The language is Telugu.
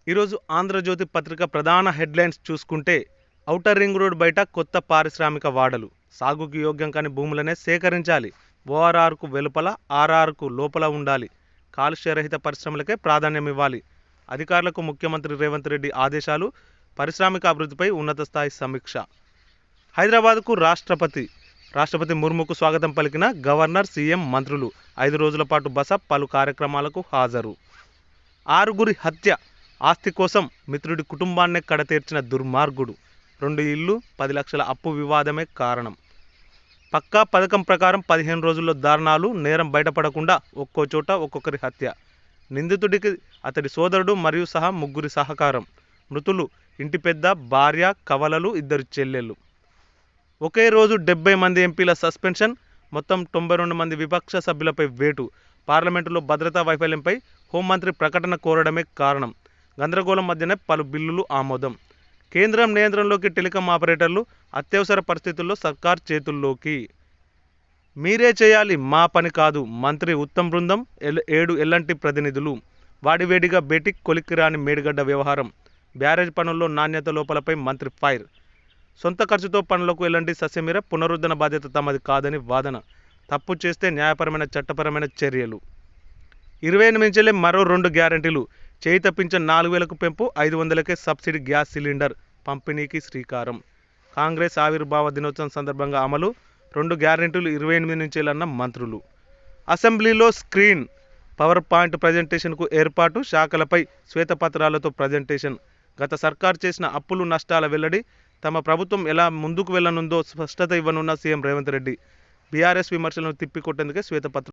ఈరోజు ఆంధ్రజ్యోతి పత్రిక ప్రధాన హెడ్లైన్స్ చూసుకుంటే ఔటర్ రింగ్ రోడ్ బయట కొత్త పారిశ్రామిక వాడలు, సాగుకు యోగ్యం కాని భూములనే సేకరించాలి, ఓఆర్ఆర్కు వెలుపల ఆర్ఆర్కు లోపల ఉండాలి, కాలుష్యరహిత పరిశ్రమలకే ప్రాధాన్యం ఇవ్వాలి, అధికారులకు ముఖ్యమంత్రి రేవంత్ రెడ్డి ఆదేశాలు, పారిశ్రామిక అభివృద్ధిపై ఉన్నత స్థాయి సమీక్ష. హైదరాబాద్కు రాష్ట్రపతి ముర్ముకు స్వాగతం పలికిన గవర్నర్, సీఎం, మంత్రులు. 5 రోజుల పాటు బస, పలు కార్యక్రమాలకు హాజరు. 6గురి హత్య, ఆస్తి కోసం మిత్రుడి కుటుంబాన్నే కడతీర్చిన దుర్మార్గుడు. 2 ఇళ్లు, 10 లక్షల అప్పు వివాదమే కారణం. పక్కా పథకం ప్రకారం 15 రోజుల్లో దారుణాలు, నేరం బయటపడకుండా ఒక్కో చోట ఒక్కొక్కరి హత్య. నిందితుడికి అతడి సోదరుడు మరియు సహా 3 సహకారం. మృతులు ఇంటి పెద్ద, భార్య, కవలలు, 2 చెల్లెళ్ళు. ఒకే రోజు 70 మంది ఎంపీల సస్పెన్షన్, మొత్తం 92 మంది విపక్ష సభ్యులపై వేటు. పార్లమెంటులో భద్రతా వైఫల్యంపై హోంమంత్రి ప్రకటన కోరడమే కారణం. గందరగోళం మధ్యనే పలు బిల్లులు ఆమోదం. కేంద్రం నియంత్రణలోకి టెలికాం ఆపరేటర్లు, అత్యవసర పరిస్థితుల్లో సర్కార్ చేతుల్లోకి. మీరే చేయాలి, మా పని కాదు. మంత్రి ఉత్తమ్ బృందం, 7 ఎల్ఎన్టీ ప్రతినిధులు. వాడివేడిగా భేటీ, కొలిక్కిరాని మేడిగడ్డ వ్యవహారం. బ్యారేజ్ పనుల్లో నాణ్యత లోపాలపై మంత్రి ఫైర్. సొంత ఖర్చుతో పనులకు ఎల్ఎన్టీ సస్యమీర, పునరుద్ధరణ బాధ్యత తమది కాదని వాదన. తప్పు చేస్తే న్యాయపరమైన, చట్టపరమైన చర్యలు. 28 మరో 2 గ్యారెంటీలు. చేయి తప్పించిన 4000కు పెంపు, 500కే సబ్సిడీ గ్యాస్ సిలిండర్ పంపిణీకి శ్రీకారం. కాంగ్రెస్ ఆవిర్భావ దినోత్సవం సందర్భంగా అమలు. 2 గ్యారెంటీలు 28 నుంచేలన్న మంత్రులు. అసెంబ్లీలో స్క్రీన్, పవర్ పాయింట్ ప్రజెంటేషన్కు ఏర్పాటు. శాఖలపై శ్వేతపత్రాలతో ప్రజెంటేషన్. గత సర్కార్ చేసిన అప్పులు, నష్టాల వెల్లడి. తమ ప్రభుత్వం ఎలా ముందుకు వెళ్లనుందో స్పష్టత ఇవ్వనున్న సీఎం రేవంత్ రెడ్డి. బీఆర్ఎస్ విమర్శలను తిప్పికొట్టేందుకే శ్వేతపత్రం